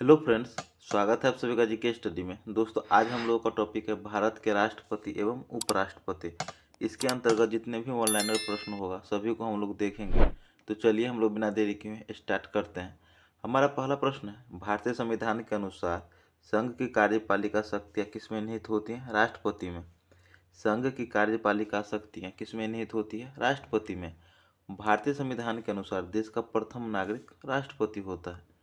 Hello friends. स्वागत है आप सभी का जीके स्टडी में। दोस्तों, आज हम लोगों का टॉपिक है भारत के राष्ट्रपति एवं उपराष्ट्रपति। इसके अंतर्गत जितने भी ऑनलाइनर प्रश्न होगा सभी को हम लोग देखेंगे। तो चलिए हम लोग बिना देरी किए स्टार्ट करते हैं। हमारा पहला प्रश्न है, भारतीय संविधान के अनुसार संघ की कार्यपालिका शक्तियाँ किसमें निहित होती हैं? राष्ट्रपति में। संघ की कार्यपालिका शक्तियाँ किसमें निहित होती है? राष्ट्रपति में। भारतीय संविधान के अनुसार देश का प्रथम नागरिक राष्ट्रपति होता है।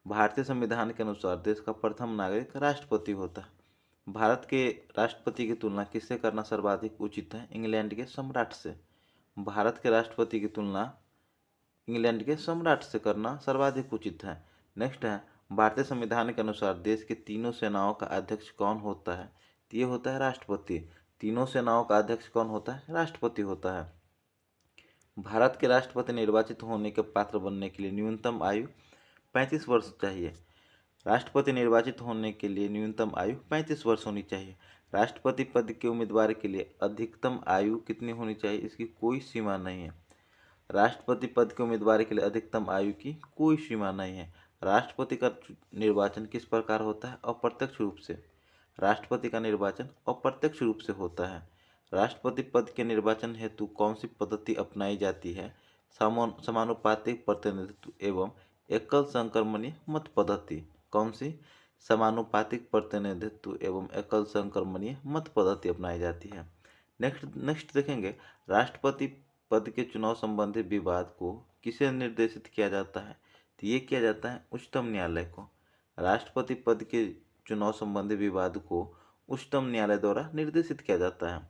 भारतीय संविधान के अनुसार देश का प्रथम नागरिक राष्ट्रपति होता है। भारत के राष्ट्रपति की तुलना किससे करना सर्वाधिक उचित है? इंग्लैंड के सम्राट से। भारत के राष्ट्रपति की तुलना इंग्लैंड के सम्राट से करना सर्वाधिक उचित है। नेक्स्ट है, भारतीय संविधान के अनुसार देश की तीनों सेनाओं का अध्यक्ष कौन होता है? तो ये होता है राष्ट्रपति। तीनों सेनाओं का अध्यक्ष कौन होता है? राष्ट्रपति होता है। भारत के राष्ट्रपति निर्वाचित होने के पात्र बनने के लिए न्यूनतम आयु 35 वर्ष चाहिए। राष्ट्रपति निर्वाचित होने के लिए न्यूनतम आयु 35 वर्ष होनी चाहिए। राष्ट्रपति पद के उम्मीदवार के लिए अधिकतम आयु कितनी होनी चाहिए? इसकी कोई सीमा नहीं है। राष्ट्रपति पद के उम्मीदवार के लिए अधिकतम आयु की कोई सीमा नहीं है। राष्ट्रपति का निर्वाचन किस प्रकार होता है? अप्रत्यक्ष रूप से। राष्ट्रपति का निर्वाचन अप्रत्यक्ष रूप से होता है। राष्ट्रपति पद के निर्वाचन हेतु कौन सी पद्धति अपनाई जाती है? समानुपातिक प्रतिनिधित्व एवं एकल संक्रमणीय मत पद्धति। कौन सी? समानुपातिक प्रतिनिधित्व एवं एकल संक्रमणीय मत पद्धति अपनाई जाती है। नेक्स्ट देखेंगे, राष्ट्रपति पद के चुनाव संबंधी विवाद को किसे निर्देशित किया जाता है? तो ये किया जाता है उच्चतम न्यायालय को। राष्ट्रपति पद के चुनाव संबंधी विवाद को उच्चतम न्यायालय द्वारा निर्देशित किया जाता है।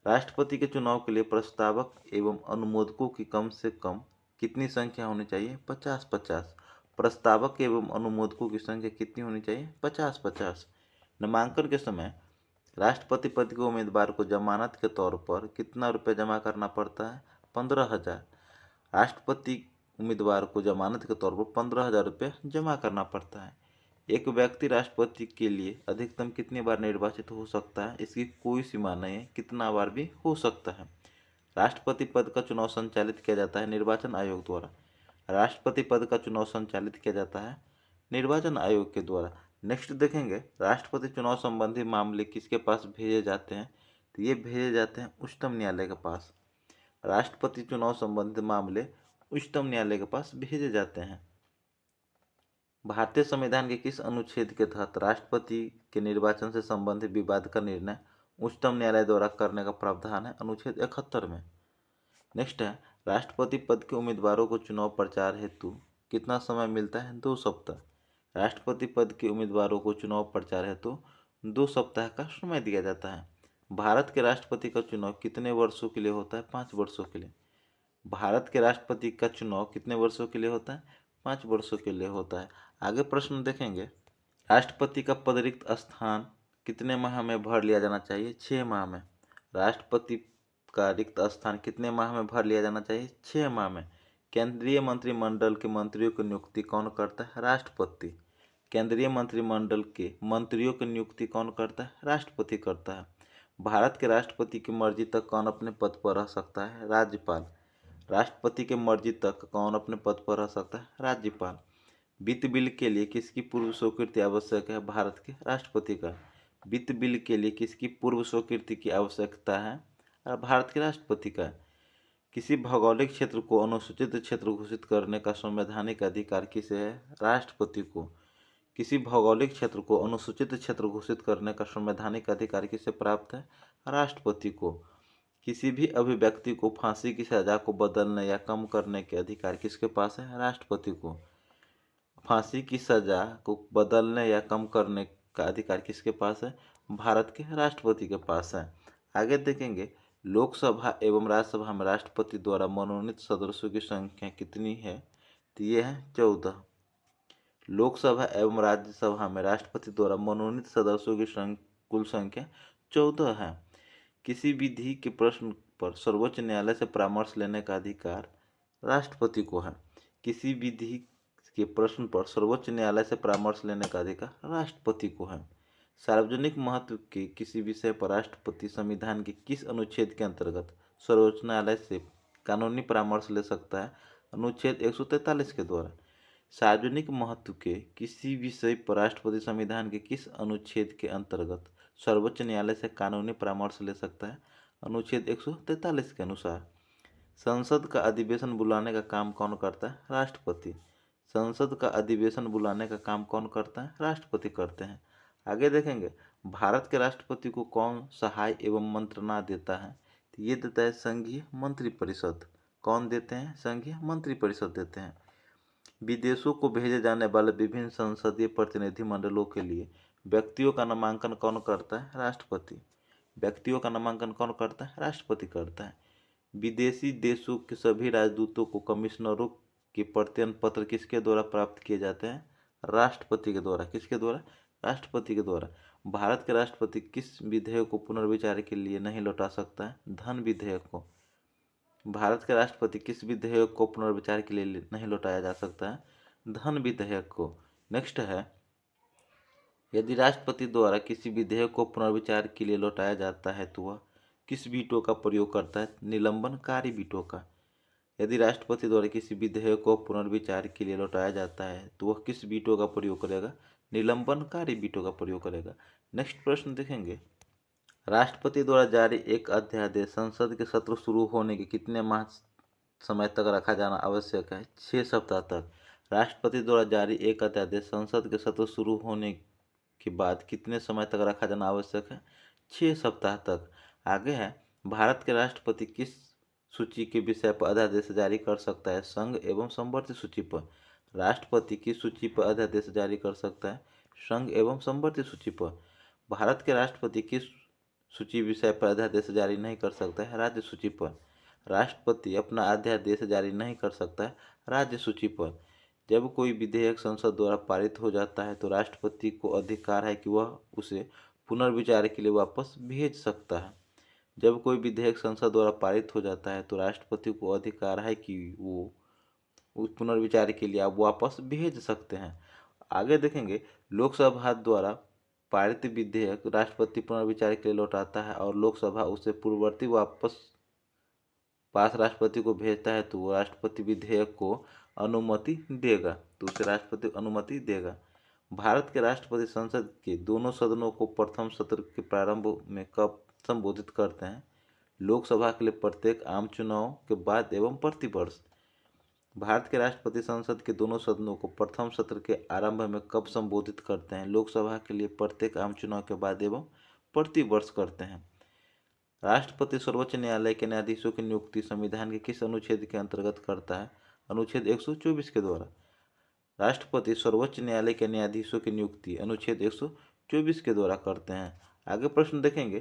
राष्ट्रपति के चुनाव के लिए प्रस्तावक एवं अनुमोदकों की कम से कम कितनी संख्या होनी चाहिए? 50-50। प्रस्तावक एवं अनुमोदकों की संख्या कितनी होनी चाहिए? 50-50। नामांकन के समय राष्ट्रपति पद के उम्मीदवार को जमानत के तौर पर कितना रुपये जमा करना पड़ता है? 15,000। राष्ट्रपति उम्मीदवार को जमानत के तौर पर 15,000 रुपये जमा करना पड़ता है। एक व्यक्ति राष्ट्रपति के लिए अधिकतम कितनी बार निर्वाचित हो सकता है? इसकी कोई सीमा नहीं है, कितना बार भी हो सकता है। राष्ट्रपति पद का चुनाव संचालित किया जाता है निर्वाचन आयोग द्वारा। राष्ट्रपति पद का चुनाव संचालित किया जाता है निर्वाचन आयोग के द्वारा। नेक्स्ट देखेंगे, राष्ट्रपति चुनाव संबंधी मामले किसके पास भेजे जाते हैं? तो ये भेजे जाते हैं उच्चतम न्यायालय के पास। राष्ट्रपति चुनाव संबंधी मामले उच्चतम न्यायालय के पास भेजे जाते हैं। भारतीय संविधान के किस अनुच्छेद के तहत राष्ट्रपति के निर्वाचन से संबंधित विवाद का निर्णय उच्चतम न्यायालय द्वारा करने का प्रावधान है? अनुच्छेद 71 में। नेक्स्ट है, राष्ट्रपति पद के उम्मीदवारों को चुनाव प्रचार हेतु कितना समय मिलता है? 2 सप्ताह। राष्ट्रपति पद के उम्मीदवारों को चुनाव प्रचार हेतु 2 सप्ताह का समय दिया जाता है। भारत के राष्ट्रपति का चुनाव कितने वर्षों के लिए होता है? 5 वर्षों के लिए। भारत के राष्ट्रपति का चुनाव कितने वर्षों के लिए होता है? 5 वर्षों के लिए होता है। आगे प्रश्न देखेंगे, राष्ट्रपति का पद रिक्त स्थान कितने माह में भर लिया जाना चाहिए? 6 माह में। राष्ट्रपति का रिक्त स्थान कितने माह में भर लिया जाना चाहिए? 6 माह में। केंद्रीय मंत्रिमंडल के मंत्रियों की नियुक्ति कौन करता है? राष्ट्रपति। केंद्रीय मंत्रिमंडल के मंत्रियों की नियुक्ति कौन करता है? राष्ट्रपति करता है। भारत के राष्ट्रपति की मर्जी तक कौन अपने पद पर रह सकता है? राज्यपाल। राष्ट्रपति के मर्जी तक कौन अपने पद पर रह सकता है? राज्यपाल। वित्त बिल के लिए किसकी पूर्व स्वीकृति आवश्यक है? भारत के राष्ट्रपति का। वित्त बिल के लिए किसकी पूर्व स्वीकृति की आवश्यकता है? भारत के राष्ट्रपति का। किसी भौगोलिक क्षेत्र को अनुसूचित क्षेत्र घोषित करने का संवैधानिक अधिकार किसे है? राष्ट्रपति को। किसी भौगोलिक क्षेत्र को अनुसूचित क्षेत्र घोषित करने का संवैधानिक अधिकार किसे प्राप्त है? राष्ट्रपति को। किसी भी अभिव्यक्ति को फांसी की सजा को बदलने या कम करने के अधिकार किसके पास है? राष्ट्रपति को। फांसी की सजा को बदलने या कम करने का अधिकार किसके पास है? भारत के राष्ट्रपति के पास है। आगे देखेंगे, लोकसभा एवं राज्यसभा में राष्ट्रपति द्वारा मनोनीत सदस्यों की संख्या कितनी है? तो ये है 14। लोकसभा एवं राज्यसभा में राष्ट्रपति द्वारा मनोनीत सदस्यों की कुल संख्या 14 है। किसी विधि के प्रश्न पर सर्वोच्च न्यायालय से परामर्श लेने का अधिकार राष्ट्रपति को है। किसी विधि के प्रश्न पर सर्वोच्च न्यायालय से परामर्श लेने का अधिकार राष्ट्रपति को है। सार्वजनिक महत्व के किसी विषय पर राष्ट्रपति संविधान के किस अनुच्छेद के अंतर्गत सर्वोच्च न्यायालय से कानूनी परामर्श ले सकता है? अनुच्छेद 143 के द्वारा। सार्वजनिक महत्व के किसी विषय पर राष्ट्रपति संविधान के किस अनुच्छेद के अंतर्गत सर्वोच्च न्यायालय से कानूनी परामर्श ले सकता है? अनुच्छेद 143 के अनुसार। संसद का अधिवेशन बुलाने का काम कौन करता है? राष्ट्रपति। संसद का अधिवेशन बुलाने का काम कौन करता है? राष्ट्रपति करते हैं। आगे देखेंगे, भारत के राष्ट्रपति को कौन सहाय एवं मंत्रणा देता है? तो ये देता है संघीय मंत्रिपरिषद। कौन देते हैं? संघीय मंत्रिपरिषद देते हैं। विदेशों को भेजे जाने वाले विभिन्न संसदीय प्रतिनिधिमंडलों के लिए व्यक्तियों का नामांकन कौन करता है? राष्ट्रपति। व्यक्तियों का नामांकन कौन करता है? राष्ट्रपति करता है। विदेशी देशों के सभी राजदूतों को कमिश्नरों के प्रत्ययन पत्र किसके द्वारा प्राप्त किए जाते हैं? राष्ट्रपति के द्वारा। किसके द्वारा? राष्ट्रपति के द्वारा। भारत के राष्ट्रपति किस विधेयक को पुनर्विचार के लिए नहीं लौटा सकता है? धन विधेयक को। भारत के राष्ट्रपति किस विधेयक को पुनर्विचार के लिए नहीं लौटाया जा सकता है? धन विधेयक को। नेक्स्ट है, यदि राष्ट्रपति द्वारा किसी विधेयक को पुनर्विचार के लिए लौटाया जाता है तो वह किस वीटो का प्रयोग करता है? निलंबनकारी वीटो का। यदि राष्ट्रपति द्वारा किसी विधेयक को पुनर्विचार के लिए लौटाया जाता है तो वह किस वीटो का प्रयोग करेगा? निलंबनकारी वीटो का प्रयोग करेगा। नेक्स्ट प्रश्न देखेंगे, राष्ट्रपति द्वारा जारी एक अध्यादेश संसद के सत्र शुरू होने के कितने माह समय तक रखा जाना आवश्यक है? 6 सप्ताह तक। राष्ट्रपति द्वारा जारी एक अध्यादेश संसद के सत्र शुरू होने के बाद कितने समय तक रखा जाना आवश्यक है? 6 सप्ताह तक। आगे है, भारत के राष्ट्रपति किस सूची के विषय पर अध्यादेश जारी कर सकता है? संघ एवं समवर्ती सूची पर। राष्ट्रपति किस सूची पर अध्यादेश जारी कर सकता है? संघ एवं समवर्ती सूची पर। भारत के राष्ट्रपति किस सूची विषय पर अध्यादेश जारी नहीं कर सकता है? राज्य सूची पर। राष्ट्रपति अपना अध्यादेश जारी नहीं कर सकता है राज्य सूची पर। जब कोई विधेयक संसद द्वारा पारित हो जाता है तो राष्ट्रपति को अधिकार है कि वह उसे पुनर्विचार के लिए वापस भेज सकता है। जब कोई विधेयक संसद द्वारा पारित हो जाता है तो राष्ट्रपति को अधिकार है कि वो उस पुनर्विचार के लिए आप वापस भेज सकते हैं। आगे देखेंगे, लोकसभा द्वारा पारित विधेयक राष्ट्रपति पुनर्विचार के लिए लौटाता है और लोकसभा उसे पूर्ववर्ती वापस पास राष्ट्रपति को भेजता है तो वो राष्ट्रपति विधेयक को अनुमति देगा, तो उसे राष्ट्रपति अनुमति देगा। भारत के राष्ट्रपति संसद के दोनों सदनों को प्रथम सत्र के प्रारंभ में कब संबोधित करते हैं? लोकसभा के लिए प्रत्येक आम चुनाव के बाद एवं प्रतिवर्ष। भारत के राष्ट्रपति संसद के दोनों सदनों को प्रथम सत्र के आरंभ में कब संबोधित करते हैं? लोकसभा के लिए प्रत्येक आम चुनाव के बाद एवं प्रतिवर्ष करते हैं। राष्ट्रपति सर्वोच्च न्यायालय के न्यायाधीशों की नियुक्ति संविधान के किस अनुच्छेद के अंतर्गत करता है? अनुच्छेद 124 के द्वारा। राष्ट्रपति सर्वोच्च न्यायालय के न्यायाधीशों की नियुक्ति अनुच्छेद 124 के द्वारा करते हैं। आगे प्रश्न देखेंगे,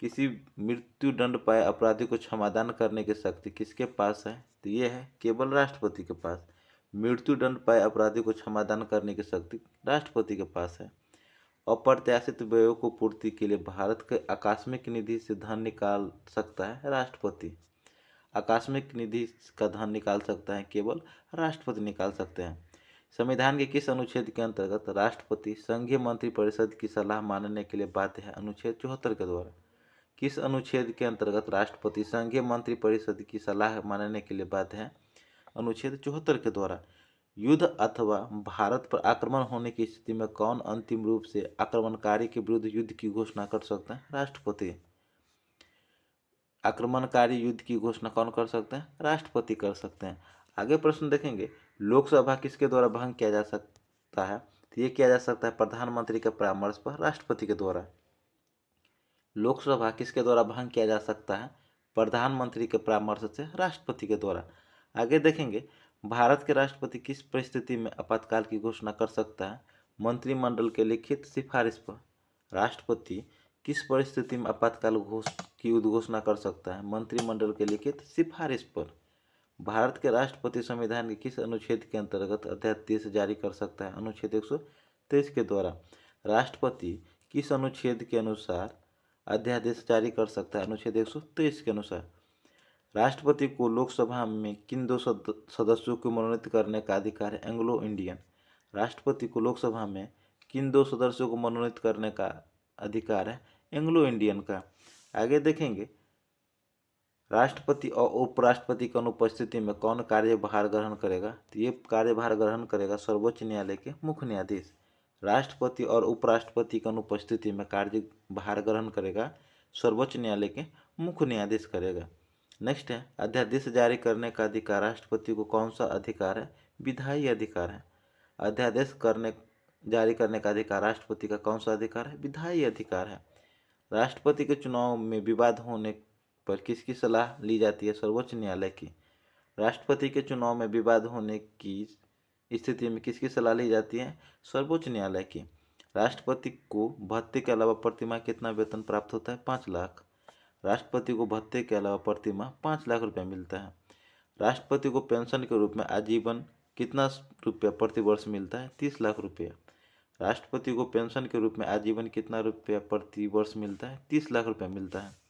किसी मृत्यु दंड पाए अपराधी को क्षमादान करने की शक्ति किसके पास है? तो ये है केवल राष्ट्रपति के पास। मृत्यु दंड पाए अपराधी को क्षमादान करने की शक्ति राष्ट्रपति के पास है। अप्रत्याशित व्ययों को पूर्ति के लिए भारत के आकस्मिक निधि से धन निकाल सकता है राष्ट्रपति। आकस्मिक निधि का धन निकाल सकता है केवल राष्ट्रपति निकाल सकते हैं। संविधान के किस अनुच्छेद के अंतर्गत राष्ट्रपति संघीय मंत्रिपरिषद की सलाह मानने के लिए बाध्य है? अनुच्छेद 74 के द्वारा। किस अनुच्छेद के अंतर्गत राष्ट्रपति संघीय मंत्रिपरिषद की सलाह मानने के लिए बाध्य है? अनुच्छेद 74 के द्वारा। युद्ध अथवा भारत पर आक्रमण होने की स्थिति में कौन अंतिम रूप से आक्रमणकारी के विरुद्ध युद्ध की घोषणा कर सकता है? राष्ट्रपति। आक्रमणकारी युद्ध की घोषणा कौन कर सकते हैं? राष्ट्रपति कर सकते हैं। आगे प्रश्न देखेंगे, लोकसभा किसके द्वारा भंग किया जा सकता है? तो ये किया जा सकता है प्रधानमंत्री के परामर्श पर राष्ट्रपति के द्वारा। लोकसभा किसके द्वारा भंग किया जा सकता है? प्रधानमंत्री के परामर्श से राष्ट्रपति के द्वारा। आगे देखेंगे, भारत के राष्ट्रपति किस परिस्थिति में आपातकाल की घोषणा कर सकता है? मंत्रिमंडल के लिखित सिफारिश पर। राष्ट्रपति किस परिस्थिति में आपातकाल की उद्घोषणा कर सकता है? मंत्रिमंडल के लिखित सिफारिश पर। भारत के राष्ट्रपति संविधान के किस अनुच्छेद के अंतर्गत अध्यादेश जारी कर सकता है? अनुच्छेद 123 के द्वारा। राष्ट्रपति किस अनुच्छेद के अनुसार अध्यादेश जारी कर सकता है? अनुच्छेद 123 के अनुसार। राष्ट्रपति को लोकसभा में किन दो सदस्यों को मनोनीत करने का अधिकार है? Anglo Indian. राष्ट्रपति को लोकसभा में किन दो सदस्यों को मनोनीत करने का अधिकार है? एंग्लो इंडियन का। आगे देखेंगे, राष्ट्रपति और उपराष्ट्रपति की अनुपस्थिति में कौन कार्यभार ग्रहण करेगा? तो ये कार्यभार ग्रहण करेगा सर्वोच्च न्यायालय के मुख्य न्यायाधीश। राष्ट्रपति और उपराष्ट्रपति की अनुपस्थिति में कार्यभार ग्रहण करेगा सर्वोच्च न्यायालय के मुख्य न्यायाधीश करेगा। नेक्स्ट है, अध्यादेश जारी करने का अधिकार राष्ट्रपति को कौन सा अधिकार है? विधायी अधिकार है। अध्यादेश जारी करने का अधिकार राष्ट्रपति का कौन सा अधिकार है? विधायी अधिकार है। राष्ट्रपति के चुनाव में विवाद होने पर किसकी सलाह ली जाती है? सर्वोच्च न्यायालय की। राष्ट्रपति के चुनाव में विवाद होने की स्थिति में किसकी सलाह ली जाती है? सर्वोच्च न्यायालय की। राष्ट्रपति को भत्ते के अलावा प्रतिमाह कितना वेतन प्राप्त होता है? 5 लाख। राष्ट्रपति को भत्ते के अलावा प्रतिमाह 5 लाख रुपया मिलता है। राष्ट्रपति को पेंशन के रूप में आजीवन कितना रुपया प्रति वर्ष मिलता है? 30 लाख रुपया। राष्ट्रपति को पेंशन के रूप में आजीवन कितना रुपया प्रति वर्ष मिलता है? 30 लाख रुपया मिलता है।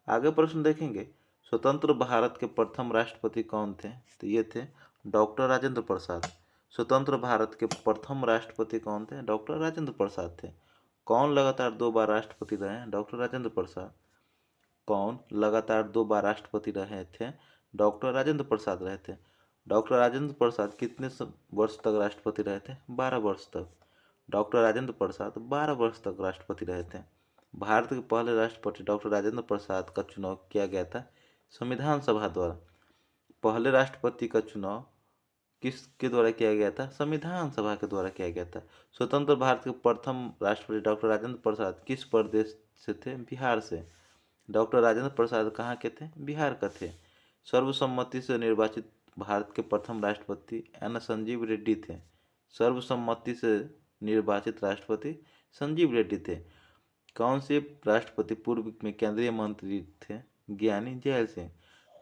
आगे प्रश्न देखेंगे, स्वतंत्र भारत के प्रथम राष्ट्रपति कौन थे? तो ये थे डॉक्टर राजेंद्र प्रसाद। स्वतंत्र भारत के प्रथम राष्ट्रपति कौन थे? डॉक्टर राजेंद्र प्रसाद थे। कौन लगातार 2 बार राष्ट्रपति रहे हैं? डॉक्टर राजेंद्र प्रसाद। कौन लगातार 2 बार राष्ट्रपति रहे थे? डॉक्टर राजेंद्र प्रसाद रहे थे। डॉक्टर राजेंद्र प्रसाद कितने वर्ष तक राष्ट्रपति रहे थे? 12 वर्ष तक। डॉक्टर राजेंद्र प्रसाद 12 वर्ष तक राष्ट्रपति रहे थे। भारत के पहले राष्ट्रपति डॉक्टर राजेंद्र प्रसाद का चुनाव किया गया था संविधान सभा द्वारा। पहले राष्ट्रपति का चुनाव किसके द्वारा किया गया था? संविधान सभा के द्वारा किया गया था। स्वतंत्र भारत के प्रथम राष्ट्रपति डॉक्टर राजेंद्र प्रसाद किस प्रदेश से थे? बिहार से। डॉक्टर राजेंद्र प्रसाद कहाँ के थे? बिहार का थे। सर्वसम्मति से निर्वाचित भारत के प्रथम राष्ट्रपति एन संजीव रेड्डी थे। सर्वसम्मति से निर्वाचित राष्ट्रपति संजीव रेड्डी थे। कौन से राष्ट्रपति पूर्व में केंद्रीय मंत्री थे? ज्ञानी जैल सिंह।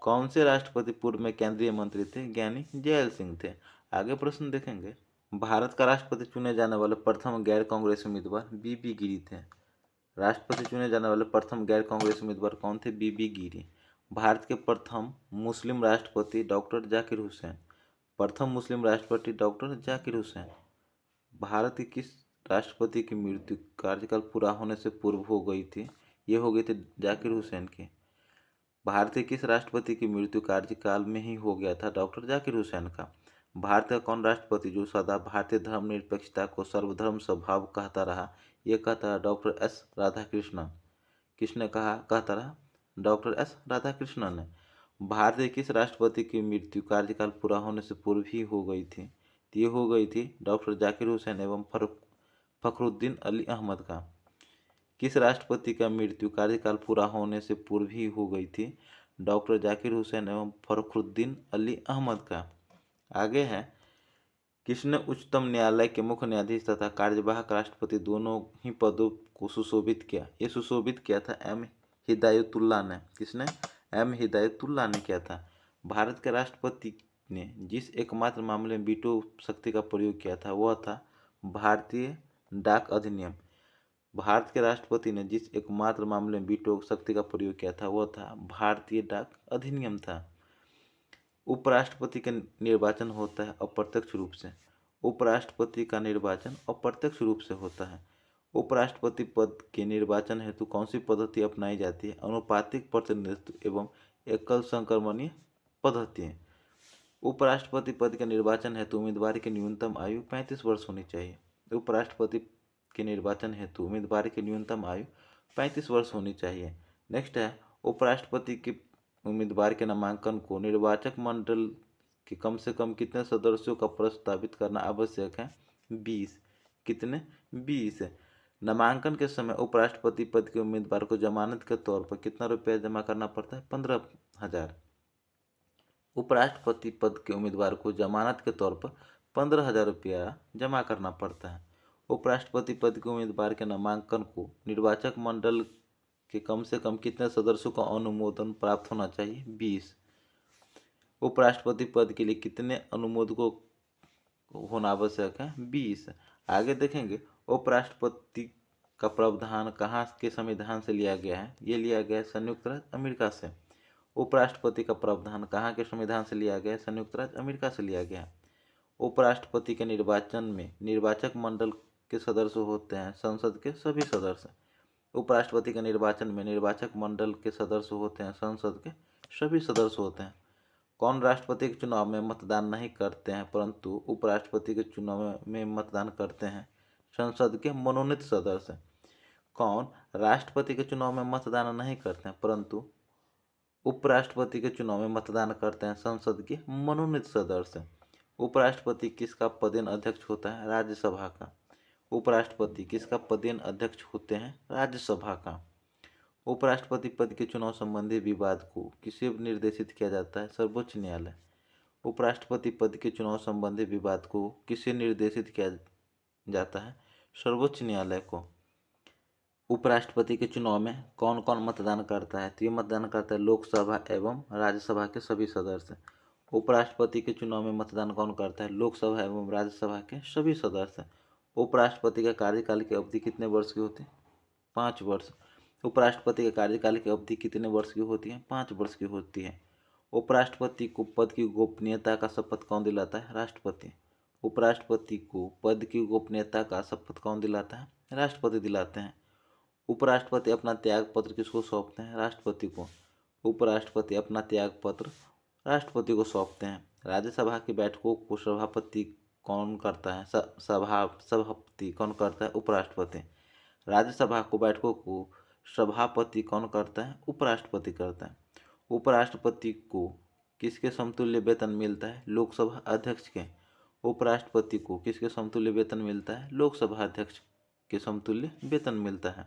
कौन से राष्ट्रपति पूर्व में केंद्रीय मंत्री थे? ज्ञानी जैल सिंह थे। आगे प्रश्न देखेंगे, भारत का राष्ट्रपति चुने जाने वाले प्रथम गैर कांग्रेस उम्मीदवार बीबी गिरी थे। राष्ट्रपति चुने जाने वाले प्रथम गैर कांग्रेस उम्मीदवार कौन थे? बीबी गिरी। भारत के प्रथम मुस्लिम राष्ट्रपति डॉक्टर जाकिर हुसैन। प्रथम मुस्लिम राष्ट्रपति डॉक्टर जाकिर हुसैन। भारत के किस राष्ट्रपति की मृत्यु कार्यकाल पूरा होने से पूर्व हो गई थी? ये हो गई थी जाकिर हुसैन की। भारत के किस राष्ट्रपति की मृत्यु कार्यकाल में ही हो गया था? डॉक्टर जाकिर हुसैन का। भारत का कौन राष्ट्रपति जो सदा भारतीय धर्मनिरपेक्षता को सर्वधर्म स्वभाव कहता रहा? ये कहता रहा डॉक्टर एस राधाकृष्णन। किसने कहता रहा? डॉक्टर एस राधाकृष्णन ने। भारत के किस राष्ट्रपति की मृत्यु कार्यकाल पूरा होने से पूर्व ही हो गई थी? ये हो गई थी डॉक्टर जाकिर हुसैन एवं फखरुद्दीन अली अहमद का। किस राष्ट्रपति का मृत्यु कार्यकाल पूरा होने से पूर्व ही हो गई थी? डॉक्टर जाकिर हुसैन एवं फखरुद्दीन अली अहमद का। आगे है, किसने उच्चतम न्यायालय के मुख्य न्यायाधीश तथा कार्यवाहक राष्ट्रपति दोनों ही पदों को सुशोभित किया? ये सुशोभित किया था एम हिदायतुल्लाह ने। किसने? एम हिदायतुल्लाह ने किया था। भारत के राष्ट्रपति ने जिस एकमात्र मामले में वीटो शक्ति का प्रयोग किया था वह था भारतीय डाक अधिनियम। भारत के राष्ट्रपति ने जिस एकमात्र मामले में वीटो शक्ति का प्रयोग किया था वह था भारतीय डाक अधिनियम था। उपराष्ट्रपति का निर्वाचन होता है अप्रत्यक्ष रूप से। उपराष्ट्रपति का निर्वाचन अप्रत्यक्ष रूप से होता है। उपराष्ट्रपति पद के निर्वाचन हेतु कौन सी पद्धति अपनाई जाती है? अनुपातिक प्रतिनिधित्व एवं एकल संक्रमणीय पद्धति। उपराष्ट्रपति पद के निर्वाचन हेतु उम्मीदवार की न्यूनतम आयु 35 वर्ष होनी चाहिए। उपराष्ट्रपति के निर्वाचन हेतु उम्मीदवार की न्यूनतम आयु 35 वर्ष होनी चाहिए। नेक्स्ट है, उपराष्ट्रपति के उम्मीदवार के नामांकन को निर्वाचक मंडल के कम से कम कितने सदस्यों का प्रस्तावित करना आवश्यक है? 20। कितने? 20। नामांकन के समय उपराष्ट्रपति पद के उम्मीदवार को जमानत के तौर पर कितना रुपया जमा करना पड़ता है? 15,000। उपराष्ट्रपति पद के उम्मीदवार को जमानत के तौर पर 15,000 रुपया जमा करना पड़ता है। उपराष्ट्रपति पद के उम्मीदवार के नामांकन को निर्वाचक मंडल के कम से कम कितने सदस्यों का अनुमोदन प्राप्त होना चाहिए? 20। उपराष्ट्रपति पद के लिए कितने अनुमोदकों होना आवश्यक है? 20। आगे देखेंगे, उपराष्ट्रपति का प्रावधान कहाँ के संविधान से लिया गया है? ये लिया गया है संयुक्त राज्य अमेरिका से। उपराष्ट्रपति का प्रावधान कहाँ के संविधान से लिया गया है? संयुक्त राज्य अमेरिका से लिया गया। उपराष्ट्रपति के निर्वाचन में निर्वाचक मंडल के सदस्य होते हैं संसद के सभी सदस्य। उपराष्ट्रपति के निर्वाचन में निर्वाचक मंडल के सदस्य होते हैं संसद के सभी सदस्य होते हैं। कौन राष्ट्रपति के चुनाव में मतदान नहीं करते हैं परंतु उपराष्ट्रपति के चुनाव में मतदान करते हैं? संसद के मनोनीत सदस्य। कौन राष्ट्रपति के चुनाव में मतदान नहीं करते हैं परंतु उपराष्ट्रपति के चुनाव में मतदान करते हैं? संसद के मनोनीत सदस्य। उपराष्ट्रपति किसका पदेन अध्यक्ष होता है? राज्यसभा का। उपराष्ट्रपति किसका पदेन अध्यक्ष होते हैं? राज्यसभा का। उपराष्ट्रपति पद के चुनाव संबंधी विवाद को किसे निर्देशित किया जाता है? सर्वोच्च न्यायालय। उपराष्ट्रपति पद के चुनाव संबंधी विवाद को किसे निर्देशित किया जाता है? सर्वोच्च न्यायालय को। उपराष्ट्रपति के चुनाव में कौन कौन मतदान करता है? तो ये मतदान करता है लोकसभा एवं राज्यसभा के सभी सदस्य। उपराष्ट्रपति के चुनाव में मतदान कौन करता है? लोकसभा एवं राज्यसभा के सभी सदस्य। उपराष्ट्रपति का कार्यकाल की अवधि कितने वर्ष की होती है? 5 वर्ष। उपराष्ट्रपति के कार्यकाल की अवधि कितने वर्ष की होती है? 5 वर्ष की होती है। उपराष्ट्रपति को पद की गोपनीयता का शपथ कौन दिलाता है? राष्ट्रपति। उपराष्ट्रपति को पद की गोपनीयता का शपथ कौन दिलाता है? राष्ट्रपति दिलाते हैं। उपराष्ट्रपति अपना त्याग पत्र किसको सौंपते हैं? राष्ट्रपति को। उपराष्ट्रपति अपना त्याग पत्र राष्ट्रपति को सौंपते हैं। राज्यसभा की बैठकों को सभापति कौन करता है? सभापति कौन करता है? उपराष्ट्रपति। राज्यसभा को बैठकों को सभापति कौन करता है? उपराष्ट्रपति करता है। उपराष्ट्रपति को किसके समतुल्य वेतन मिलता है? लोकसभा अध्यक्ष के। उपराष्ट्रपति को किसके समतुल्य वेतन मिलता है? लोकसभा अध्यक्ष के समतुल्य वेतन मिलता है।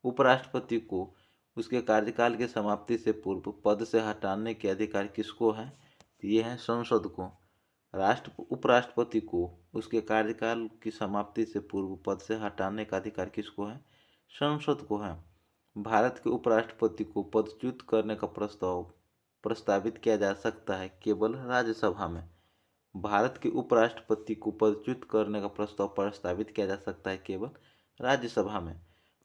उपराष्ट्रपति को उसके कार्यकाल की समाप्ति से पूर्व पद से हटाने के अधिकार किसको है? ये है संसद को। उपराष्ट्रपति को उसके कार्यकाल की समाप्ति से पूर्व पद से हटाने का अधिकार किसको है? संसद को है। भारत के उपराष्ट्रपति को पदच्युत करने का प्रस्ताव प्रस्तावित किया जा सकता है केवल राज्यसभा में। भारत के उपराष्ट्रपति को पदच्युत करने का प्रस्ताव प्रस्तावित किया जा सकता है केवल राज्यसभा में।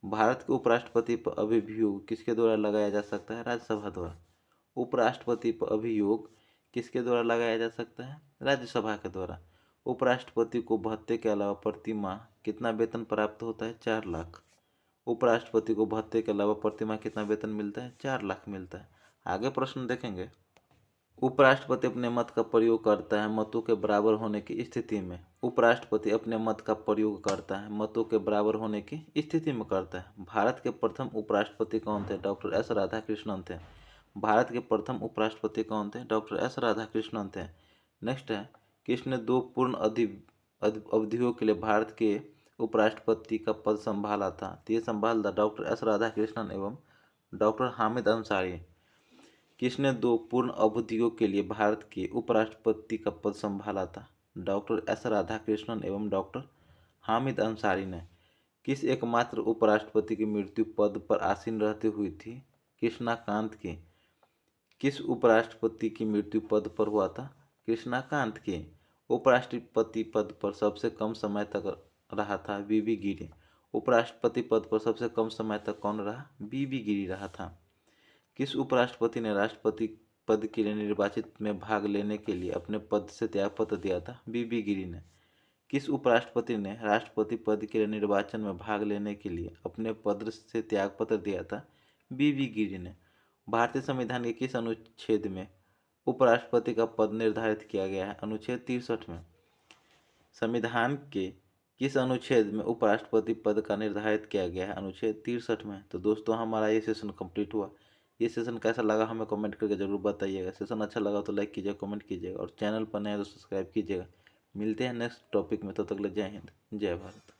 भारत के उपराष्ट्रपति पर अभियोग किसके द्वारा लगाया जा सकता है? राज्यसभा द्वारा। उपराष्ट्रपति पर अभियोग किसके द्वारा लगाया जा सकता है? राज्यसभा के द्वारा। उपराष्ट्रपति को भत्ते के अलावा प्रति माह कितना वेतन प्राप्त होता है? 4 लाख। उपराष्ट्रपति को भत्ते के अलावा प्रति माह कितना वेतन मिलता है? 4 लाख मिलता है। आगे प्रश्न देखेंगे। उपराष्ट्रपति अपने मत का प्रयोग करता है मतों के बराबर होने की स्थिति में। उपराष्ट्रपति अपने मत का प्रयोग करता है मतों के बराबर होने की स्थिति में करता है। भारत के प्रथम उपराष्ट्रपति कौन थे? डॉक्टर एस राधाकृष्णन थे। भारत के प्रथम उपराष्ट्रपति कौन थे? डॉक्टर एस राधाकृष्णन थे। नेक्स्ट है, किसने 2 पूर्ण अवधियों के लिए भारत के उपराष्ट्रपति का पद संभाला था? तो ये संभाला डॉक्टर एस राधाकृष्णन एवं डॉक्टर हामिद अंसारी। किसने 2 पूर्ण अवधियों के लिए भारत के उपराष्ट्रपति का पद संभाला था? डॉक्टर एस राधाकृष्णन एवं डॉक्टर हामिद अंसारी ने। किस एकमात्र उपराष्ट्रपति की मृत्यु पद पर आसीन रहते हुई थी? कृष्णाकांत की। किस उपराष्ट्रपति की मृत्यु पद पर हुआ था? कृष्णाकांत की। उपराष्ट्रपति पद पर सबसे कम समय तक रहा था? वीवी गिरी। उपराष्ट्रपति पद पर सबसे कम समय तक कौन रहा? वीवी गिरी रहा था। किस उपराष्ट्रपति ने राष्ट्रपति पद के लिए निर्वाचित में भाग लेने के लिए अपने पद से त्यागपत्र दिया था? वीवी गिरी ने। किस उपराष्ट्रपति ने राष्ट्रपति पद के लिए निर्वाचन में भाग लेने के लिए अपने पद से त्यागपत्र दिया था? वीवी गिरी ने। भारतीय संविधान के किस अनुच्छेद में उपराष्ट्रपति का पद निर्धारित किया गया है? अनुच्छेद 63 में। संविधान के किस अनुच्छेद में उपराष्ट्रपति पद का निर्धारित किया गया है? अनुच्छेद 63 में। तो दोस्तों हमारा ये सेशन कंप्लीट हुआ। ये सेशन कैसा लगा हमें कमेंट करके जरूर बताइएगा। सेशन अच्छा लगा तो लाइक कीजिएगा, कमेंट कीजिएगा और चैनल पर नए तो सब्सक्राइब कीजिएगा। मिलते हैं नेक्स्ट टॉपिक में, तब तक ले जय हिंद, जय भारत।